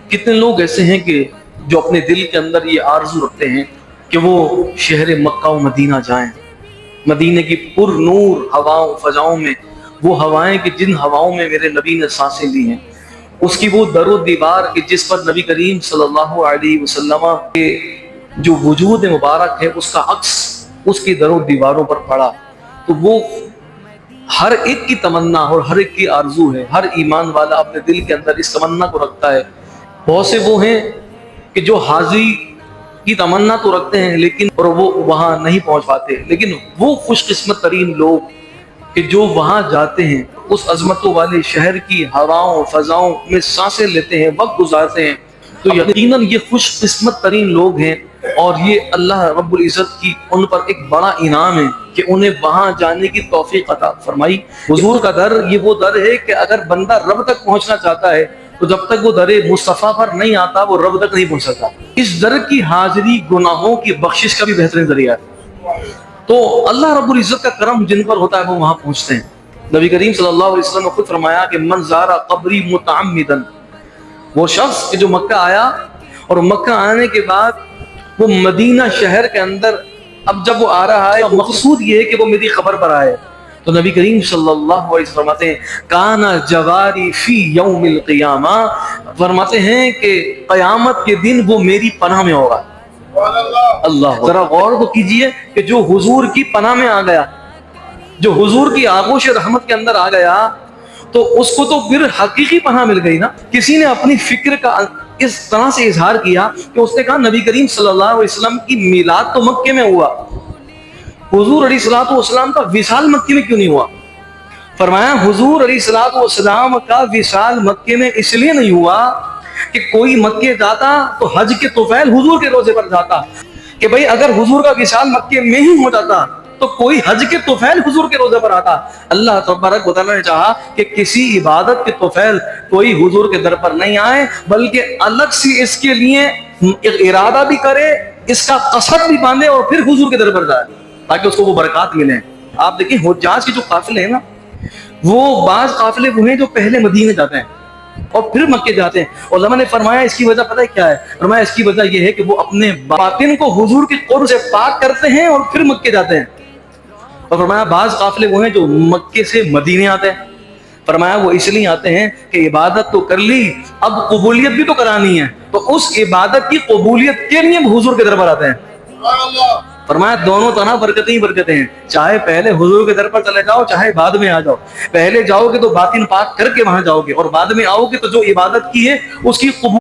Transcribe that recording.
کتنے لوگ ایسے ہیں کہ جو اپنے دل کے اندر یہ آرزو رکھتے ہیں کہ وہ شہر مکہ و مدینہ جائیں، مدینے کی پر نور ہواؤں فضاؤں میں، وہ ہوائیں کہ جن ہواؤں میں میرے نبی نے سانسیں لی ہیں، اس کی وہ در و دیوار کہ جس پر نبی کریم صلی اللہ علیہ وسلم کے جو وجود مبارک ہے اس کا عکس اس کی در و دیواروں پر پڑا. تو وہ ہر ایک کی تمنا اور ہر ایک کی آرزو ہے. ہر ایمان والا اپنے دل کے اندر اس تمنا کو رکھتا ہے. بہت سے وہ ہیں کہ جو حاضری کی تمنا تو رکھتے ہیں لیکن اور وہ وہاں نہیں پہنچ پاتے، لیکن وہ خوش قسمت ترین لوگ کہ جو وہاں جاتے ہیں، اس عظمتوں والے شہر کی ہواؤں فضاؤں میں سانسیں لیتے ہیں، وقت گزارتے ہیں، تو یقیناً یہ خوش قسمت ترین لوگ ہیں. اور یہ اللہ رب العزت کی ان پر ایک بڑا انعام ہے کہ انہیں وہاں جانے کی توفیق عطا فرمائی. حضور کا در یہ وہ در ہے کہ اگر بندہ رب تک پہنچنا چاہتا ہے تو جب تک وہ در مصطفیٰ پر نہیں آتا وہ رب تک نہیں پہنچ سکتا. اس در کی حاضری گناہوں کی بخشش کا بھی بہترین ذریعہ ہے. تو اللہ رب العزت کا کرم جن پر ہوتا ہے وہ وہاں پہنچتے ہیں. نبی کریم صلی اللہ علیہ وسلم نے خود فرمایا کہ من زارا قبری متعمدن، وہ شخص کہ جو مکہ آیا اور مکہ آنے کے بعد وہ مدینہ شہر کے اندر اب جب وہ آ رہا ہے مقصود یہ ہے کہ وہ میری خبر پر آئے، تو نبی کریم صلی اللہ علیہ وسلم فرماتے ہیں کانا جواری فی یوم القیامہ، فرماتے ہیں کہ قیامت کے دن وہ میری پناہ میں ہوگا. اللہ ذرا غور تو کیجئے کہ جو حضور کی پناہ میں آ گیا، جو حضور کی آغوش رحمت کے اندر آ گیا، تو اس کو تو پھر حقیقی پناہ مل گئی نا. کسی نے اپنی فکر کا اس طرح سے اظہار کیا کہ اس نے کہا نبی کریم صلی اللہ علیہ وسلم کی میلاد تو مکے میں ہوا، حضور علیہ الصلوۃ والسلام کا وصال مکے میں کیوں نہیں ہوا؟ فرمایا حضور علیہ الصلوۃ والسلام کا وصال مکے میں اس لیے نہیں ہوا کہ کوئی مکے جاتا تو حج کے طفیل حضور کے روزے پر جاتا، کہ بھئی اگر حضور کا وصال مکے میں ہی ہو جاتا تو کوئی حج کے طفیل حضور کے روزے پر آتا. اللہ تبارک و تعالیٰ نے چاہا کہ کسی عبادت کے طفیل کوئی حضور کے در پر نہیں آئے، بلکہ الگ سے اس کے لیے ارادہ بھی کرے، اس کا قصد بھی باندھے اور پھر حضور کے در پر جائے تاکہ اس کو وہ برکات ملیں. آپ دیکھیں حجاج کے جو قافلے ہیں نا، وہ بعض قافلے وہ ہیں جو پہلے مدینے جاتے ہیں اور پھر مکے جاتے ہیں. علماء نے فرمایا اس کی وجہ پتہ ہے کیا ہے؟ فرمایا اس کی وجہ یہ ہے کہ وہ اپنے باطن کو حضور کے قرب سے پاک کرتے ہیں اور پھر مکے جاتے ہیں. اور فرمایا بعض قافلے وہ ہیں جو مکے سے مدینے آتے ہیں. فرمایا وہ اس لیے آتے ہیں کہ عبادت تو کر لی، اب قبولیت بھی تو کرانی ہے، تو اس عبادت کی قبولیت کے لیے حضور کے در پر آتے ہیں. فرمایا دونوں طرح برکتیں ہی برکتیں ہیں، چاہے پہلے حضور کے در پر چلے جاؤ چاہے بعد میں آ جاؤ. پہلے جاؤ گے تو باطن پاک کر کے وہاں جاؤ گے، اور بعد میں آؤ گے تو جو عبادت کی ہے اس کی قبول